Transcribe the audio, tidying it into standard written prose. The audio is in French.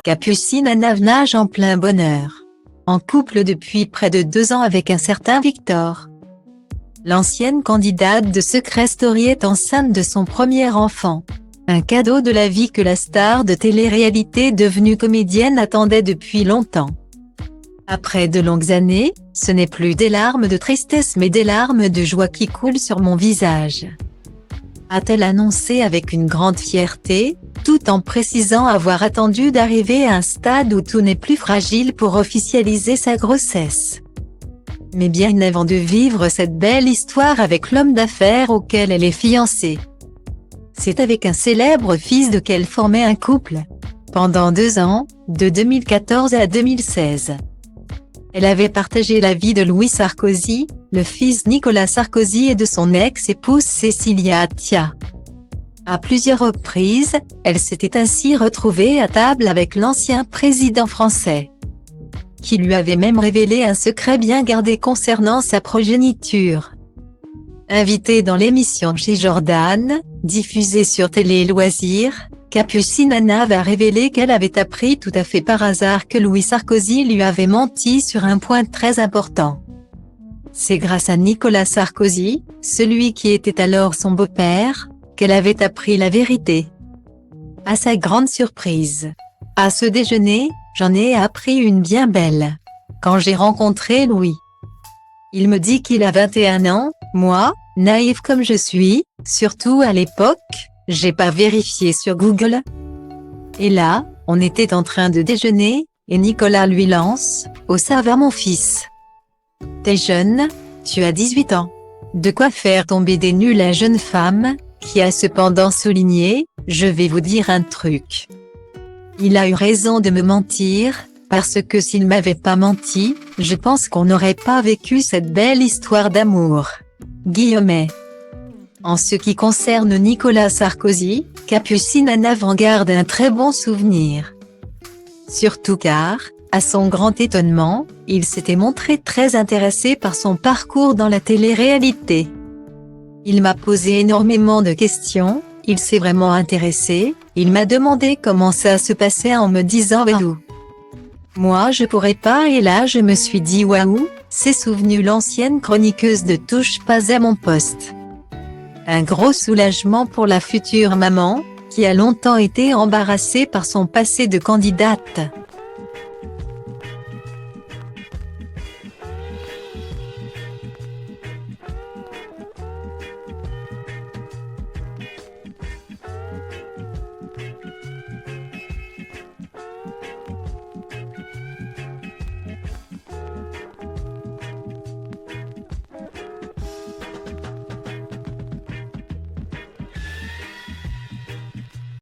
Capucine Anav nage en plein bonheur. En couple depuis près de 2 ans avec un certain Victor. L'ancienne candidate de Secret Story est enceinte de son premier enfant. Un cadeau de la vie que la star de télé-réalité devenue comédienne attendait depuis longtemps. Après de longues années, ce n'est plus des larmes de tristesse mais des larmes de joie qui coulent sur mon visage, a-t-elle annoncé avec une grande fierté, tout en précisant avoir attendu d'arriver à un stade où tout n'est plus fragile pour officialiser sa grossesse. Mais bien avant de vivre cette belle histoire avec l'homme d'affaires auquel elle est fiancée. C'est avec un célèbre fils de qu'elle formait un couple. Pendant 2 ans, de 2014 à 2016. Elle avait partagé la vie de Louis Sarkozy, le fils Nicolas Sarkozy et de son ex-épouse Cécilia Attia. À plusieurs reprises, elle s'était ainsi retrouvée à table avec l'ancien président français, qui lui avait même révélé un secret bien gardé concernant sa progéniture. Invitée dans l'émission Chez Jordan, diffusée sur Télé Loisirs, Capucine Anav a révélé qu'elle avait appris tout à fait par hasard que Louis Sarkozy lui avait menti sur un point très important. C'est grâce à Nicolas Sarkozy, celui qui était alors son beau-père, qu'elle avait appris la vérité. À sa grande surprise. À ce déjeuner, j'en ai appris une bien belle. Quand j'ai rencontré Louis, il me dit qu'il a 21 ans, moi, naïve comme je suis, surtout à l'époque, j'ai pas vérifié sur Google. Et là, on était en train de déjeuner, et Nicolas lui lance « Oh ça va mon fils. T'es jeune, tu as 18 ans. De quoi faire tomber des nues la jeune femme, qui a cependant souligné « Je vais vous dire un truc. Il a eu raison de me mentir, parce que s'il m'avait pas menti, je pense qu'on n'aurait pas vécu cette belle histoire d'amour. » Guillemets. En ce qui concerne Nicolas Sarkozy, Capucine Anav en garde un très bon souvenir. Surtout car, à son grand étonnement, il s'était montré très intéressé par son parcours dans la télé-réalité. Il m'a posé énormément de questions, il s'est vraiment intéressé, il m'a demandé comment ça se passait en me disant « Waouh. Moi je pourrais pas » et là je me suis dit « Waouh », s'est souvenue l'ancienne chroniqueuse de Touche pas à mon poste. Un gros soulagement pour la future maman, qui a longtemps été embarrassée par son passé de candidate.